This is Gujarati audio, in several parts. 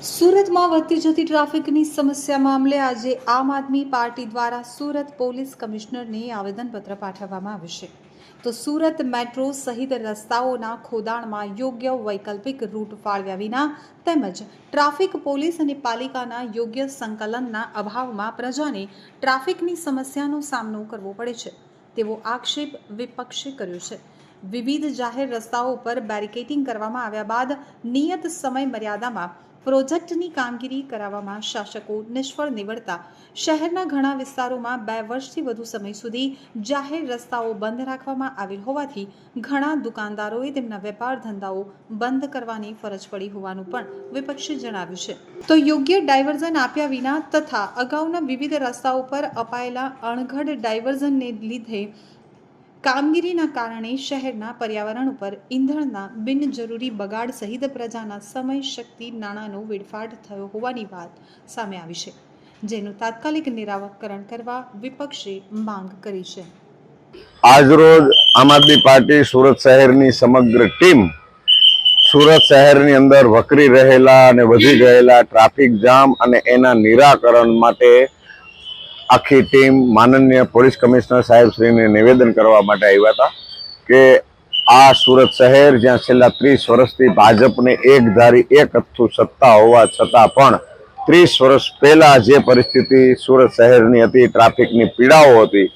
સુરતમાં વધતી જતી ટ્રાફિકની સમસ્યા મામલે આજે આમ આદમી પાર્ટી દ્વારા સુરત પોલીસ કમિશનરને આવેદનપત્ર પાઠવવામાં આવ્યું છે. તો સુરત મેટ્રો સહિત રસ્તાઓના ખોદાણમાં યોગ્ય વૈકલ્પિક રૂટ ફાળવ્યા વિના તેમજ ટ્રાફિક પોલીસ અને પાલિકાના યોગ્ય સંકલનના અભાવમાં પ્રજાને ટ્રાફિકની સમસ્યાનો સામનો કરવો પડે છે તેવો આક્ષેપ વિપક્ષે કર્યો છે. વિવિધ જાહેર રસ્તાઓ પર બેરિકેડિંગ કરવામાં આવ્યા બાદ નિયત સમય મર્યાદામાં પ્રોજેક્ટની કામગીરી કરાવવામાં શાસકો નિષ્ફળ નીવડતા શહેરના ઘણા વિસ્તારોમાં 2 વર્ષથી વધુ સમય સુધી જાહેર રસ્તાઓ બંધ રાખવામાં આવેલ હોવાથી ઘણા દુકાનદારોએ તેમના વેપાર ધંધાઓ બંધ કરવાની ફરજ પડી હોવાનું પણ વિપક્ષે જણાવ્યું છે. તો યોગ્ય ડાયવર્ઝન આપ્યા વિના તથા અગાઉના વિવિધ રસ્તાઓ પર અપાયેલા અણઘડ ડાયવર્ઝનને લીધે કામગીરીના કારણે શહેરના પર્યાવરણ ઉપર ઈંધણના બિનજરૂરી બગાડ સહિત પ્રજાના સમય, શક્તિ, નાણાંનો વેડફાટ થયો હોવાની વાત સામે આવી છે, જેનું તાત્કાલિક નિરાકરણ કરવા વિપક્ષે માંગ કરી છે. આજરોજ આમ આદમી પાર્ટી સુરત શહેરની સમગ્ર ટીમ સુરત શહેરની અંદર વકરી રહેલા અને વધી ગયેલા ટ્રાફિક જામ અને એના નિરાકરણ માટે આખી ટીમ માનનીય પોલીસ કમિશનર સાહેબ શ્રીને નિવેદન કરવા માટે આવ્યા હતા કે આ સુરત શહેર જ્યાં છેલ્લા 30 વર્ષથી ભાજપને એકધારી એક હથ્થું સત્તા હોવા છતાં પણ 30 વર્ષ પહેલા જે પરિસ્થિતિ સુરત શહેરની હતી, ટ્રાફિકની પીડાઓ હતી,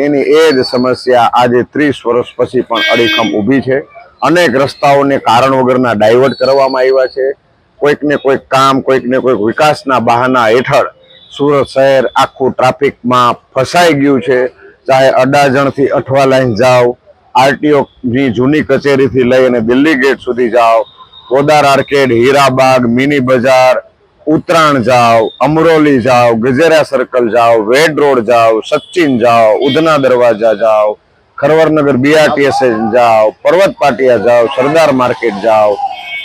એની એ જ સમસ્યા આજે 30 વર્ષ પછી પણ અડીખમ ઊભી છે. અનેક રસ્તાઓને કારણ વગરના ડાયવર્ટ કરવામાં આવ્યા છે. કોઈકને કોઈક કામ, કોઈકને કોઈક વિકાસના બહાના હેઠળ સુરત શહેર આખું ટ્રાફિકમાં ફસાઈ ગયું છે. ચાહે અડાજણથી અઠવા લાઈન જાઓ, આરટીઓની જૂની કચેરીથી લઈ અને દિલ્હી ગેટ સુધી જાઓ, પોદાર આર્કેડ, હીરાબાગ, મિની બજાર, ઉત્તરાણ જાઓ, અમરોલી જાઓ, ગજેરા સર્કલ જાઓ, વેડ રોડ જાઓ, સચિન જાઓ, ઉધના દરવાજા જાઓ, ખરવરનગર બીઆરટીએસ જાઓ, પર્વત પાટિયા જાઓ, સરદાર માર્કેટ જાઓ,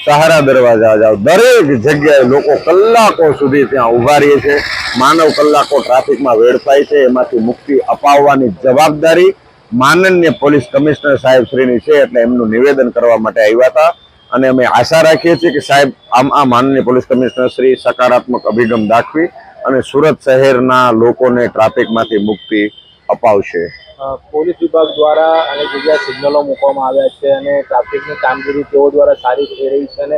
સહારા દરવાજા જાઓ, દરેક જગ્યાએ લોકો કલાકો સુધી ત્યાં ઉભા રહે છે. માનવ કલાકો ટ્રાફિકમાં વેડફાય છે. એમાંથી મુક્તિ અપાવવાની જવાબદારી માનનીય પોલીસ કમિશનર સાહેબ શ્રીની છે. એટલે એમનું નિવેદન કરવા માટે આવ્યા હતા અને અમે આશા રાખીએ છીએ કે સાહેબ આ માનનીય પોલીસ કમિશનર શ્રી સકારાત્મક અભિગમ દાખવી અને સુરત શહેરના લોકોને ટ્રાફિકમાંથી મુક્તિ અપાવશે. પોલીસ વિભાગ દ્વારા અનેક જગ્યાએ સિગ્નલો મૂકવામાં આવ્યા છે અને ટ્રાફિકની કામગીરી તેઓ દ્વારા સારી થઈ રહી છે અને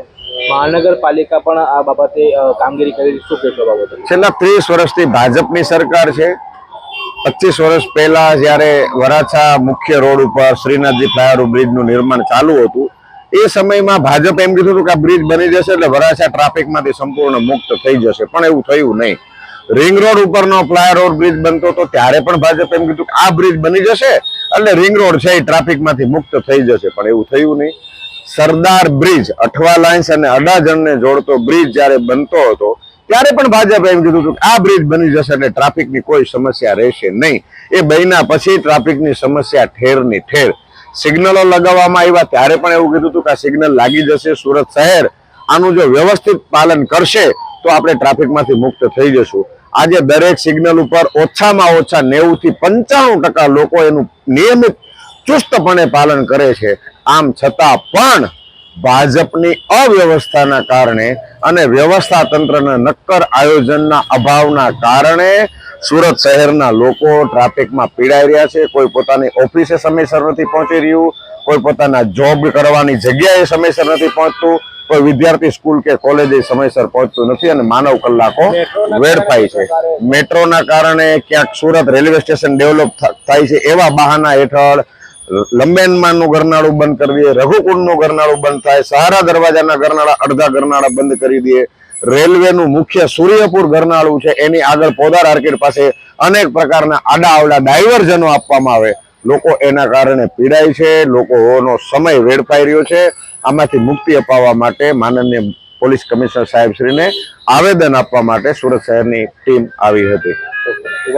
મહાનગરપાલિકા પણ આ બાબતે કામગીરી કરી. શું કહેશો બાબતે? છેલ્લા 30 વર્ષથી ભાજપની સરકાર છે. 25 વર્ષ પહેલા જ્યારે વરાછા મુખ્ય રોડ ઉપર શ્રીનાથજી ફ્લાયઓવર બ્રિજનું નિર્માણ ચાલુ હતું, એ સમયમાં ભાજપ એમ કીધું હતું કે આ બ્રિજ બની જશે એટલે વરાછા ટ્રાફિકમાંથી સંપૂર્ણ મુક્ત થઈ જશે, પણ એવું થયું નહીં. રિંગ રોડ ઉપરનો ફ્લાયઓવર બ્રિજ બનતો હતો ત્યારે પણ ભાજપ એમ કીધું કે આ બ્રિજ બની જશે એટલે રિંગ રોડ છે એ ટ્રાફિકમાંથી મુક્ત થઈ જશે, પણ એવું થયું નહીં. સરદાર બ્રિજ, અઠવા લાઇન્સ અને અડાજણને જોડતો બ્રિજ જ્યારે બનતો હતો ત્યારે પણ ભાજપ એમ કીધું હતું કે આ બ્રિજ બની જશે એટલે ટ્રાફિકની કોઈ સમસ્યા રહેશે નહીં. એ બન્યા પછી ટ્રાફિકની સમસ્યા ઠેરની ઠેર. સિગ્નલો લગાવવામાં આવ્યા ત્યારે પણ એવું કીધું હતું કે આ સિગ્નલ લાગી જશે. સુરત શહેર આનું જો વ્યવસ્થિત પાલન કરશે તો આપણે ટ્રાફિકમાંથી મુક્ત થઈ જશું. આજે દરેક સિગ્નલ ઉપર ઓછામાં ઓછા 90 થી 95% લોકો એનું નિયમિત ચુસ્તપણે પાલન કરે છે. આમ છતાં પણ ભાજપની અવ્યવસ્થાના કારણે અને વ્યવસ્થા તંત્રના નક્કર આયોજનના અભાવના કારણે સુરત શહેરના લોકો ટ્રાફિકમાં પીડાઈ રહ્યા છે. કોઈ પોતાની ઓફિસે સમયસર નથી પહોંચી રહ્યું, કોઈ પોતાના જોબ કરવાની જગ્યાએ સમયસર નથી પહોંચતું, કોઈ વિદ્યાર્થી સ્કૂલ કે કોલેજે સમયસર પહોંચતું નથી અને માનવ કલાકો વેડફાય છે. મેટ્રોના કારણે ક્યાંક સુરત રેલવે સ્ટેશન ડેવલપ થાય છે એવા બહાના હેઠળ લંબેનમાંનું ગરનાળું બંધ કરી દે, રઘુકુંડનું ગરનાળું બંધ થાય, સહારા દરવાજાના ગરનાળા અડધા ગરનાળા બંધ કરી દે, રેલવેનું મુખ્ય સૂર્યપુર ગરનાળું છે એની આગળ પોદાર આર્કેડ પાસે અનેક પ્રકારના આડા અવડા ડાયવર્ઝનો આપવામાં આવે. લોકો એના કારણે પીડાય છે, લોકોનો સમય વેડફાઈ રહ્યો છે. આમાંથી મુક્તિ અપાવવા માટે માનનીય પોલીસ કમિશનર સાહેબ શ્રીને આવેદન આપવા માટે સુરત શહેરની ટીમ આવી હતી.